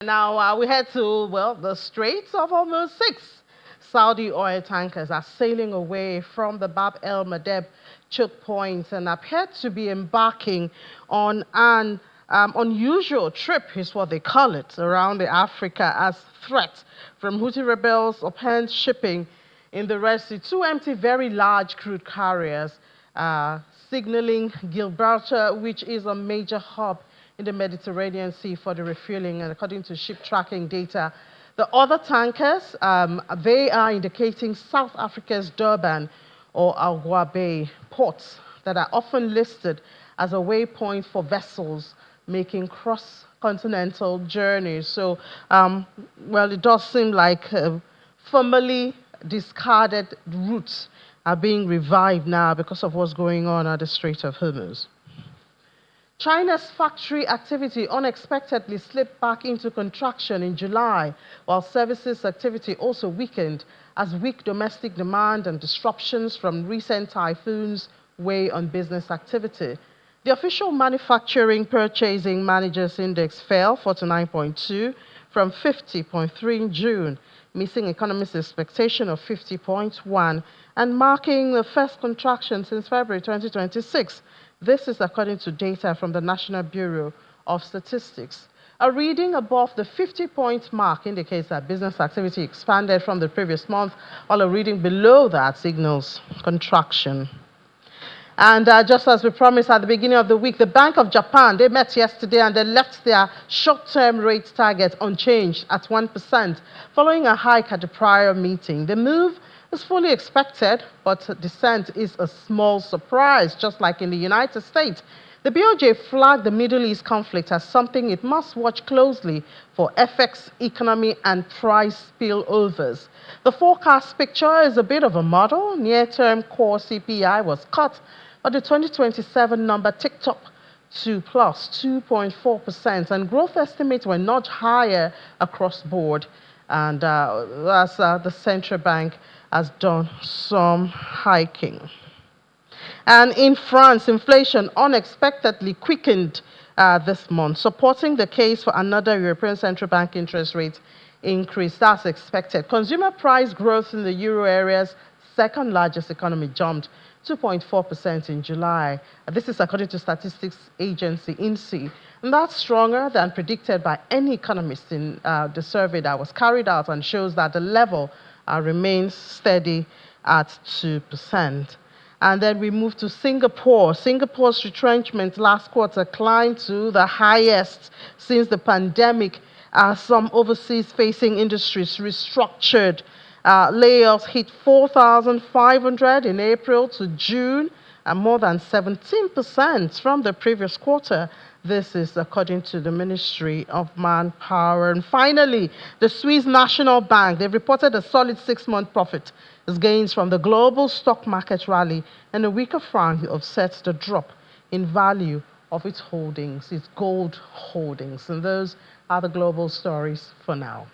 Now we head to, well, the Straits of Hormuz. 6 Saudi oil tankers are sailing away from the Bab el Mandeb Chokepoint and appear to be embarking on an unusual trip, is what they call it, around the Africa as threat from Houthi rebels upend shipping in the Red Sea. 2 empty, very large crude carriers signaling Gibraltar, which is a major hub in the Mediterranean Sea for the refueling, and according to ship tracking data. The other tankers, they are indicating South Africa's Durban or Algoa Bay ports that are often listed as a waypoint for vessels making cross-continental journeys. So, well, it does seem like formerly discarded routes are being revived now because of what's going on at the Strait of Hormuz. China's factory activity unexpectedly slipped back into contraction in July, while services activity also weakened as weak domestic demand and disruptions from recent typhoons weigh on business activity. The official Manufacturing Purchasing Managers Index fell 49.2 from 50.3 in June, missing economists' expectation of 50.1 and marking the first contraction since February 2026. This is according to data from the National Bureau of Statistics. A reading above the 50-point mark indicates that business activity expanded from the previous month, while a reading below that signals contraction. And just as we promised at the beginning of the week, the Bank of Japan, they met yesterday and they left their short-term rate target unchanged at 1%, following a hike at the prior meeting. The move is fully expected, but dissent is a small surprise, just like in the United States. The BOJ flagged the Middle East conflict as something it must watch closely for FX, economy, and price spillovers. The forecast picture is a bit of a muddle. Near-term core CPI was cut, but the 2027 number ticked up to plus 2.4%, and growth estimates were nudged higher across board. And as the central bank has done some hiking. And in France, inflation unexpectedly quickened this month, supporting the case for another European Central Bank interest rate increase. That's expected. Consumer price growth in the euro area's second largest economy jumped 2.4% in July. This is according to statistics agency INSEE. And that's stronger than predicted by any economist in the survey that was carried out, and shows that the level remains steady at 2%. And then we move to Singapore. Singapore's retrenchment last quarter climbed to the highest since the pandemic. Some overseas facing industries restructured. Layoffs hit 4,500 in April to June, and more than 17% from the previous quarter. This is according to the Ministry of Manpower. And finally, the Swiss National Bank, they've reported a solid 6-month profit as gains from the global stock market rally and a weaker franc offsets the drop in value of its holdings, its gold holdings. And those are the global stories for now.